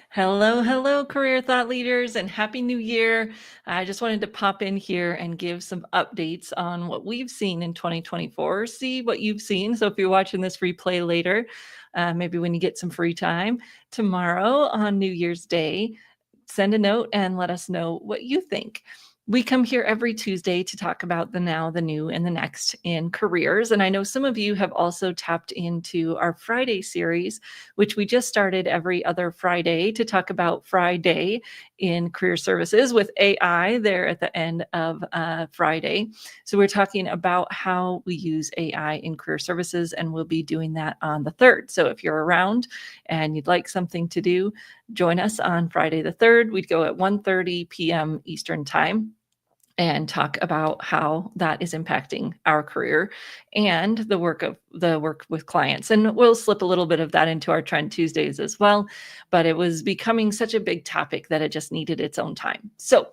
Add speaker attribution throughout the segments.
Speaker 1: Hello, hello, career thought leaders, and happy new year. I just wanted to pop in here and give some updates on what we've seen in 2024, see what you've seen. So if you're watching this replay later, maybe when you get some free time tomorrow on New Year's Day, send a note and let us know what you think. We come here every Tuesday to talk about the now, the new, and the next in careers. And I know some of you have also tapped into our Friday series, which we just started every other Friday to talk about Friday in career services with AI there at the end of Friday. So we're talking about how we use AI in career services, and we'll be doing that on the 3rd. So if you're around and you'd like something to do, join us on Friday the 3rd. We'd go at 1:30 p.m. Eastern Time and talk about how that is impacting our career and the work with clients. And we'll slip a little bit of that into our Trend Tuesdays as well, but it was becoming such a big topic that it just needed its own time. So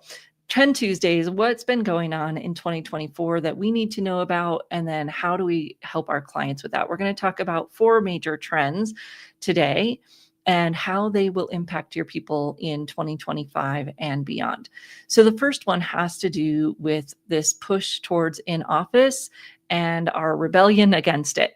Speaker 1: Trend Tuesdays, what's been going on in 2024 that we need to know about, and then how do we help our clients with that? We're going to talk about 4 major trends today and how they will impact your people in 2025 and beyond. So the first one has to do with this push towards in office and our rebellion against it.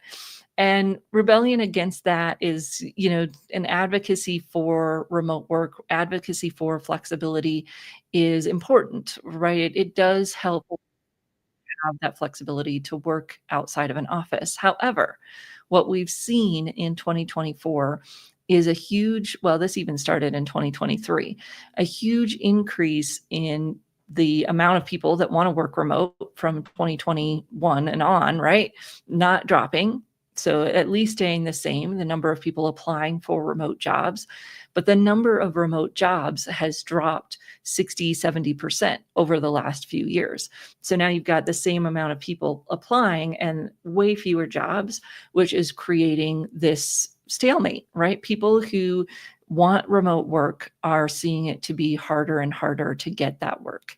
Speaker 1: And rebellion against that is, an advocacy for remote work, advocacy for flexibility is important, right? It does help have that flexibility to work outside of an office. However, what we've seen in 2024 is this even started in 2023, a huge increase in the amount of people that want to work remote from 2021 and on, right? Not dropping. So at least staying the same, the number of people applying for remote jobs, but the number of remote jobs has dropped 60, 70% over the last few years. So now you've got the same amount of people applying and way fewer jobs, which is creating this stalemate, right? People who want remote work are seeing it to be harder and harder to get that work.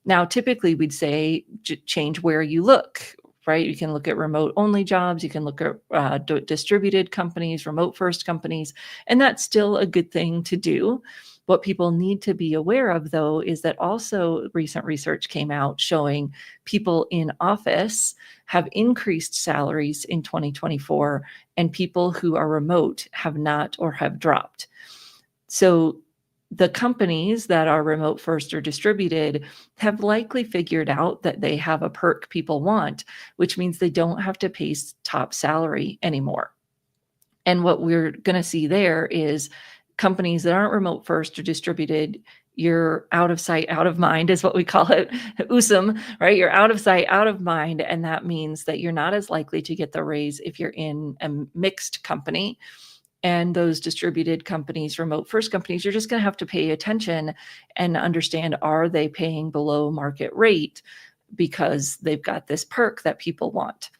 Speaker 1: Now, typically we'd say change where you look, right? You can look at remote only jobs. You can look at distributed companies, remote first companies, and that's still a good thing to do. What people need to be aware of, though, is that also recent research came out showing people in office have increased salaries in 2024, and people who are remote have not or have dropped. So the companies that are remote first or distributed have likely figured out that they have a perk people want, which means they don't have to pay top salary anymore. And what we're going to see there is companies that aren't remote first or distributed, you're out of sight, out of mind is what we call it, USM, right? You're out of sight, out of mind. And that means that you're not as likely to get the raise if you're in a mixed company. And those distributed companies, remote first companies, you're just going to have to pay attention and understand, are they paying below market rate because they've got this perk that people want?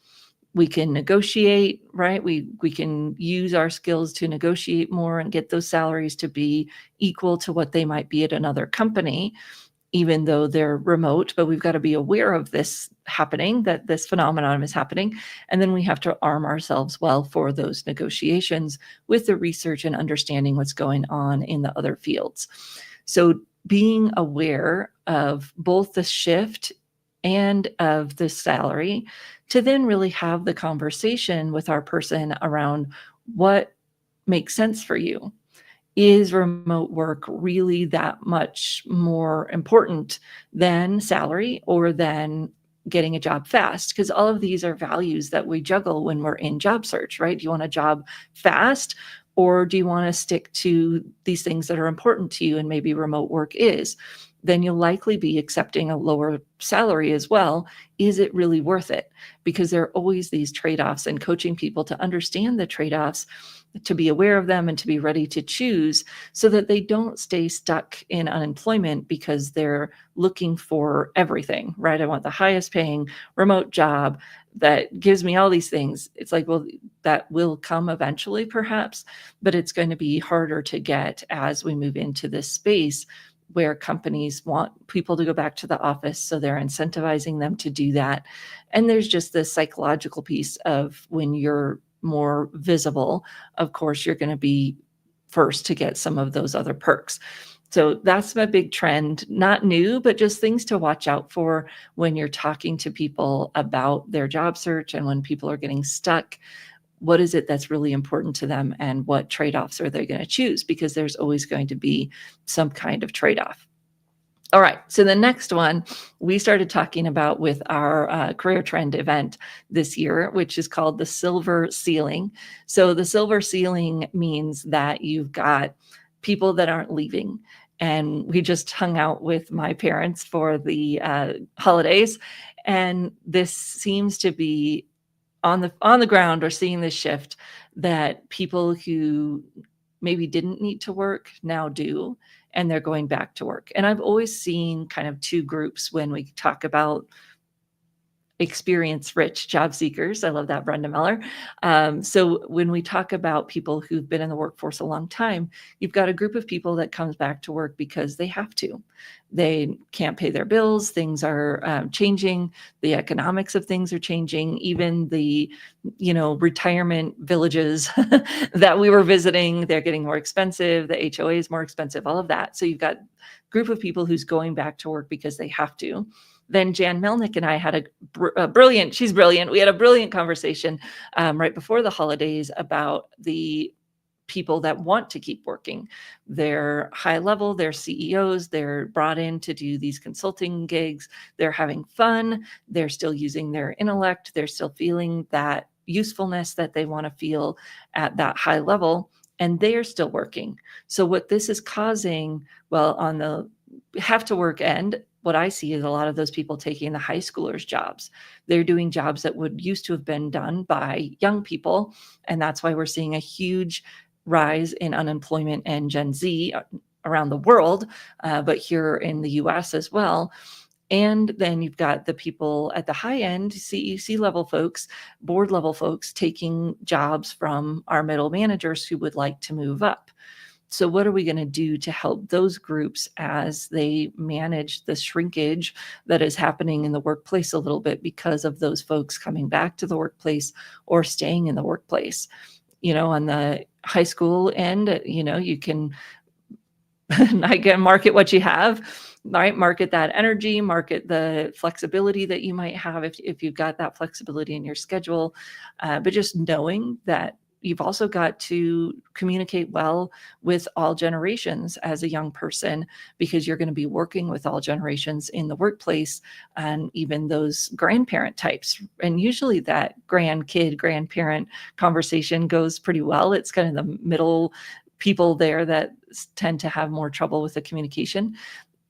Speaker 1: We can negotiate, right? We can use our skills to negotiate more and get those salaries to be equal to what they might be at another company, even though they're remote. But we've got to be aware of this happening, that this phenomenon is happening. And then we have to arm ourselves well for those negotiations with the research and understanding what's going on in the other fields. So being aware of both the shift and of the salary, to then really have the conversation with our person around what makes sense for you. Is remote work really that much more important than salary or than getting a job fast? Because all of these are values that we juggle when we're in job search, right? Do you want a job fast, or do you want to stick to these things that are important to you, and maybe remote work is? Then you'll likely be accepting a lower salary as well. Is it really worth it? Because there are always these trade-offs, and coaching people to understand the trade-offs, to be aware of them and to be ready to choose so that they don't stay stuck in unemployment because they're looking for everything, right? I want the highest paying remote job that gives me all these things. It's like, well, that will come eventually perhaps, but it's going to be harder to get as we move into this space where companies want people to go back to the office. So they're incentivizing them to do that. And there's just this psychological piece of when you're more visible, of course, you're going to be first to get some of those other perks. So that's my big trend, not new, but just things to watch out for when you're talking to people about their job search and when people are getting stuck. What is it that's really important to them and what trade-offs are they going to choose? Because there's always going to be some kind of trade-off. All right, so the next one we started talking about with our career trend event this year, which is called the silver ceiling. So the silver ceiling means that you've got people that aren't leaving. And we just hung out with my parents for the holidays, and this seems to be on the ground, or seeing this shift that people who maybe didn't need to work now do, and they're going back to work. And I've always seen kind of two groups when we talk about experience rich job seekers. I love that, Brenda Miller. So when we talk about people who've been in the workforce a long time, you've got a group of people that comes back to work because they have to. They can't pay their bills. Things are changing. The economics of things are changing. Even the, retirement villages that we were visiting, they're getting more expensive. The HOA is more expensive, all of that. So you've got a group of people who's going back to work because they have to. Then Jan Melnick and I had a brilliant, she's brilliant. We had a brilliant conversation right before the holidays about the people that want to keep working. They're high level, they're CEOs, they're brought in to do these consulting gigs, they're having fun, they're still using their intellect, they're still feeling that usefulness that they want to feel at that high level, and they are still working. So what this is causing, well, on the have to work end, what I see is a lot of those people taking the high schoolers' jobs. They're doing jobs that would used to have been done by young people. And that's why we're seeing a huge rise in unemployment and Gen Z around the world, but here in the US as well. And then you've got the people at the high end, CEC level folks, board level folks, taking jobs from our middle managers who would like to move up. So what are we going to do to help those groups as they manage the shrinkage that is happening in the workplace a little bit because of those folks coming back to the workplace or staying in the workplace? On the high school end, you can, again, market what you have, right? Market that energy, market the flexibility that you might have if you've got that flexibility in your schedule. But just knowing that you've also got to communicate well with all generations as a young person, because you're going to be working with all generations in the workplace, and even those grandparent types. And usually that grandparent conversation goes pretty well. It's kind of the middle people there that tend to have more trouble with the communication.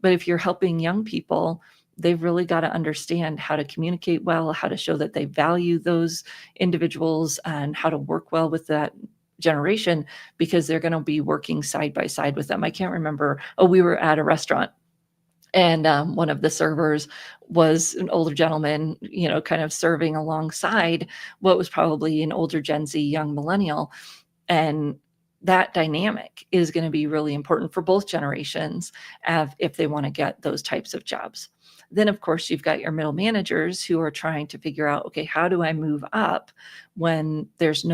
Speaker 1: But if you're helping young people, they've really got to understand how to communicate well, how to show that they value those individuals, and how to work well with that generation, because they're going to be working side by side with them. I can't remember. Oh, we were at a restaurant, and one of the servers was an older gentleman, kind of serving alongside what was probably an older Gen Z young millennial. And that dynamic is going to be really important for both generations if they want to get those types of jobs. Then, of course, you've got your middle managers who are trying to figure out, okay, how do I move up when there's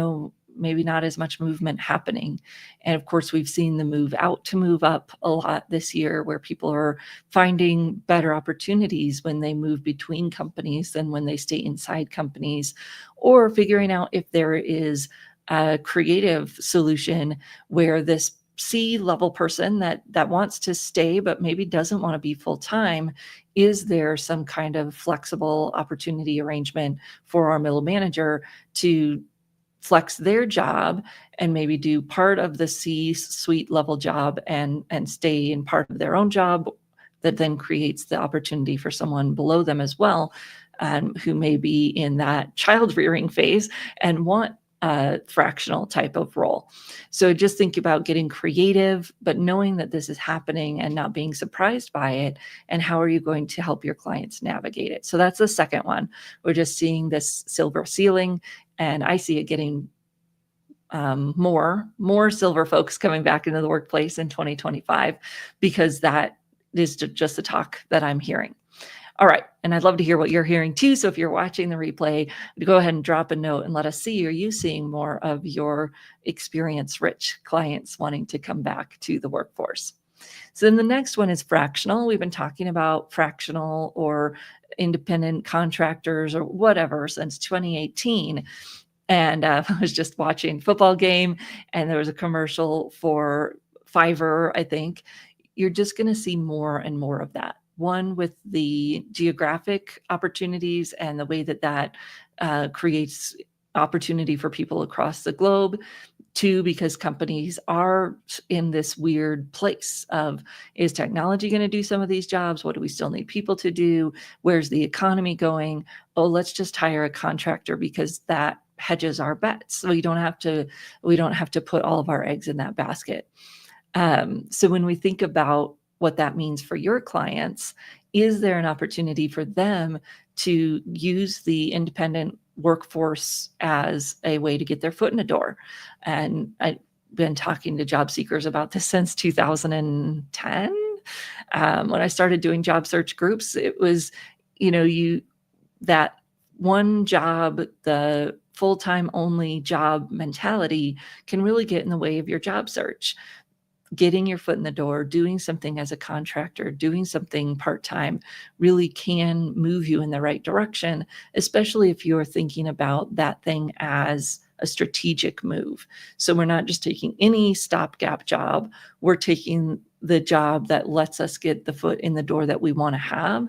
Speaker 1: maybe not as much movement happening? And of course, we've seen the move out to move up a lot this year, where people are finding better opportunities when they move between companies than when they stay inside companies, or figuring out if there is a creative solution where this C-level person that wants to stay but maybe doesn't want to be full-time, is there some kind of flexible opportunity arrangement for our middle manager to flex their job and maybe do part of the C-suite level job and stay in part of their own job, that then creates the opportunity for someone below them as well, who may be in that child rearing phase and want a fractional type of role. So just think about getting creative, but knowing that this is happening and not being surprised by it. And how are you going to help your clients navigate it? So that's the second one. We're just seeing this silver ceiling, and I see it getting more silver folks coming back into the workplace in 2025, because that is just the talk that I'm hearing. All right. And I'd love to hear what you're hearing too. So if you're watching the replay, go ahead and drop a note and let us see, are you seeing more of your experience rich clients wanting to come back to the workforce? So then the next one is fractional. We've been talking about fractional or independent contractors or whatever since 2018. And I was just watching a football game and there was a commercial for Fiverr, I think. You're just going to see more and more of that. One, with the geographic opportunities and the way that that creates opportunity for people across the globe. Two, because companies are in this weird place of, is technology going to do some of these jobs? What do we still need people to do? Where's the economy going? Oh, let's just hire a contractor because that hedges our bets. So we don't have to put all of our eggs in that basket. So when we think about what that means for your clients, is there an opportunity for them to use the independent workforce as a way to get their foot in the door? And I've been talking to job seekers about this since 2010. When I started doing job search groups, it was, that one job, the full-time only job mentality can really get in the way of your job search. Getting your foot in the door, doing something as a contractor, doing something part-time really can move you in the right direction, especially if you're thinking about that thing as a strategic move. So we're not just taking any stopgap job, we're taking the job that lets us get the foot in the door that we want to have.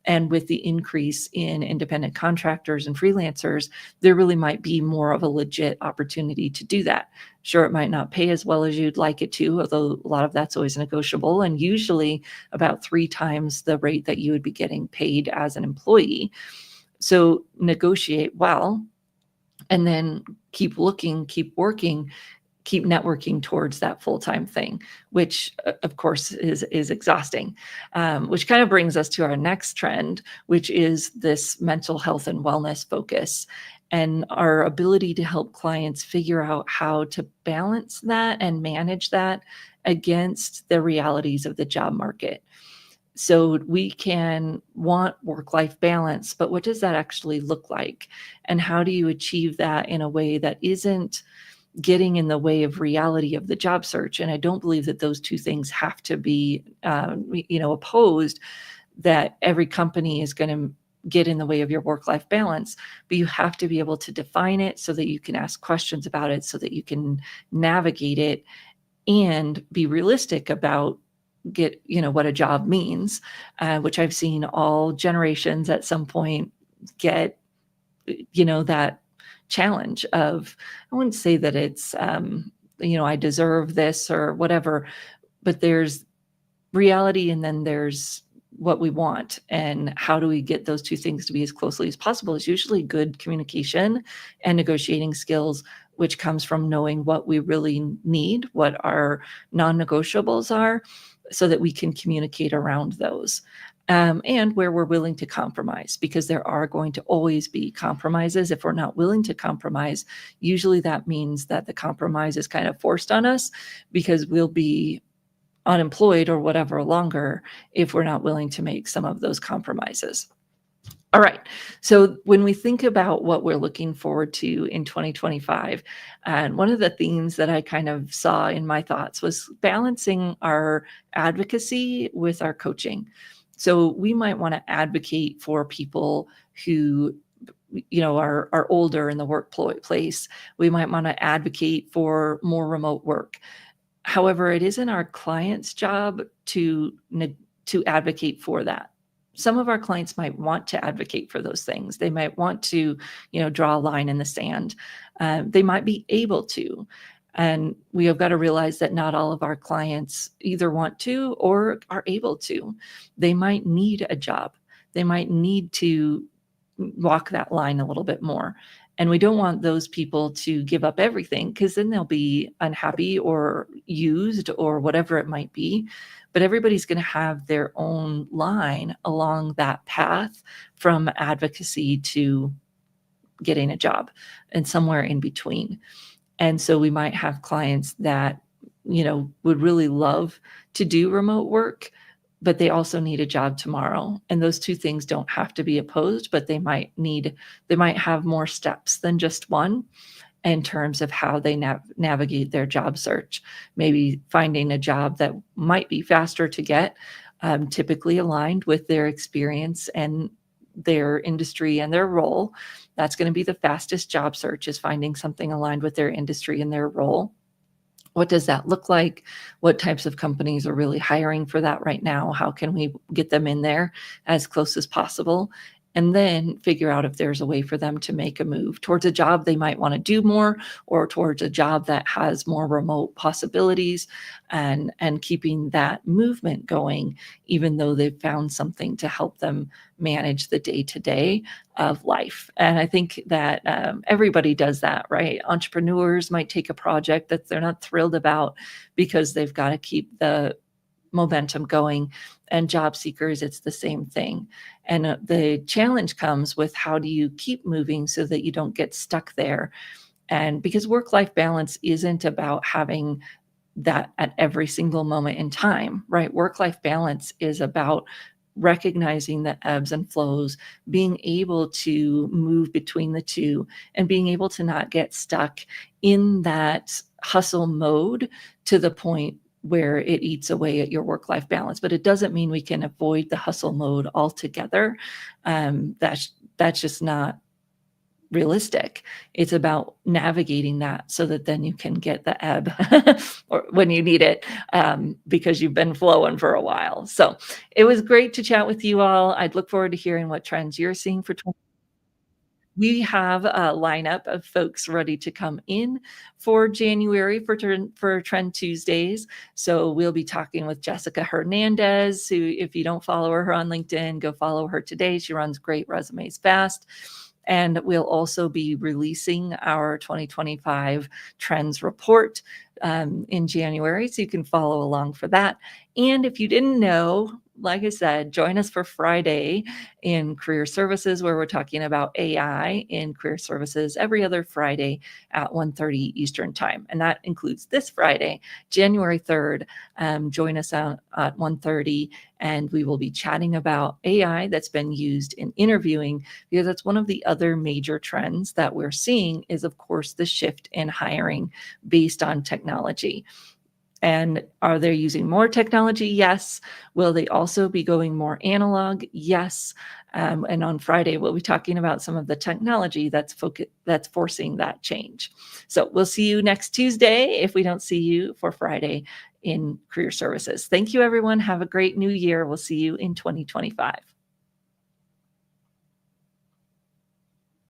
Speaker 1: And with the increase in independent contractors and freelancers, there really might be more of a legit opportunity to do that. Sure, it might not pay as well as you'd like it to, although a lot of that's always negotiable, and usually about 3 times the rate that you would be getting paid as an employee. So negotiate well, and then keep looking, keep working, keep networking towards that full-time thing, which of course is exhausting. Which kind of brings us to our next trend, which is this mental health and wellness focus, and our ability to help clients figure out how to balance that and manage that against the realities of the job market. So we can want work-life balance, but what does that actually look like? And how do you achieve that in a way that isn't getting in the way of reality of the job search? And I don't believe that those two things have to be, opposed, that every company is going to get in the way of your work-life balance, but you have to be able to define it so that you can ask questions about it, so that you can navigate it and be realistic about what a job means, which I've seen all generations at some point get, that challenge of, I wouldn't say that it's, I deserve this or whatever, but there's reality and then there's what we want, and how do we get those two things to be as closely as possible is usually good communication and negotiating skills, which comes from knowing what we really need, what our non-negotiables are, so that we can communicate around those. And where we're willing to compromise, because there are going to always be compromises. If we're not willing to compromise, usually that means that the compromise is kind of forced on us, because we'll be unemployed or whatever longer if we're not willing to make some of those compromises. All right. So when we think about what we're looking forward to in 2025, and one of the themes that I kind of saw in my thoughts was balancing our advocacy with our coaching. So we might want to advocate for people who are older in the workplace. We might want to advocate for more remote work. However, it isn't our client's job to advocate for that. Some of our clients might want to advocate for those things. They might want to, draw a line in the sand. They might be able to. And we have got to realize that not all of our clients either want to or are able to. They might need a job. They might need to walk that line a little bit more. And we don't want those people to give up everything, because then they'll be unhappy or used or whatever it might be. But everybody's going to have their own line along that path from advocacy to getting a job, and somewhere in between. And so we might have clients that, would really love to do remote work, but they also need a job tomorrow. And those two things don't have to be opposed, but they might have more steps than just one in terms of how they navigate their job search. Maybe finding a job that might be faster to get, typically aligned with their experience and their industry and their role. That's going to be the fastest job search, is finding something aligned with their industry and their role. What does that look like? What types of companies are really hiring for that right now? How can we get them in there as close as possible? And then figure out if there's a way for them to make a move towards a job they might want to do more, or towards a job that has more remote possibilities, and keeping that movement going, even though they've found something to help them manage the day-to-day of life. And I think that everybody does that, right? Entrepreneurs might take a project that they're not thrilled about because they've got to keep the momentum going, and job seekers, it's the same thing. And the challenge comes with, how do you keep moving so that you don't get stuck there? And because work-life balance isn't about having that at every single moment in time, right? Work-life balance is about recognizing the ebbs and flows, being able to move between the two, and being able to not get stuck in that hustle mode to the point where it eats away at your work-life balance. But it doesn't mean we can avoid the hustle mode altogether. That's just not realistic. It's about navigating that so that then you can get the ebb or when you need it, because you've been flowing for a while. So it was great to chat with you all. I'd look forward to hearing what trends you're seeing for. We have a lineup of folks ready to come in for January for Trend Tuesdays. So we'll be talking with Jessica Hernandez, who, if you don't follow her on LinkedIn, go follow her today. She runs Great Resumes Fast. And we'll also be releasing our 2025 trends report in January, so you can follow along for that. And if you didn't know, like I said, join us for Friday in Career Services, where we're talking about AI in career services every other Friday at 1:30 Eastern Time. And that includes this Friday, January 3rd. Join us out at 1:30, and we will be chatting about AI that's been used in interviewing, because that's one of the other major trends that we're seeing is, of course, the shift in hiring based on technology. And are they using more technology? Yes. Will they also be going more analog? Yes. And on Friday, we'll be talking about some of the technology that's forcing that change. So we'll see you next Tuesday if we don't see you for Friday in Career Services. Thank you, everyone. Have a great new year. We'll see you in 2025.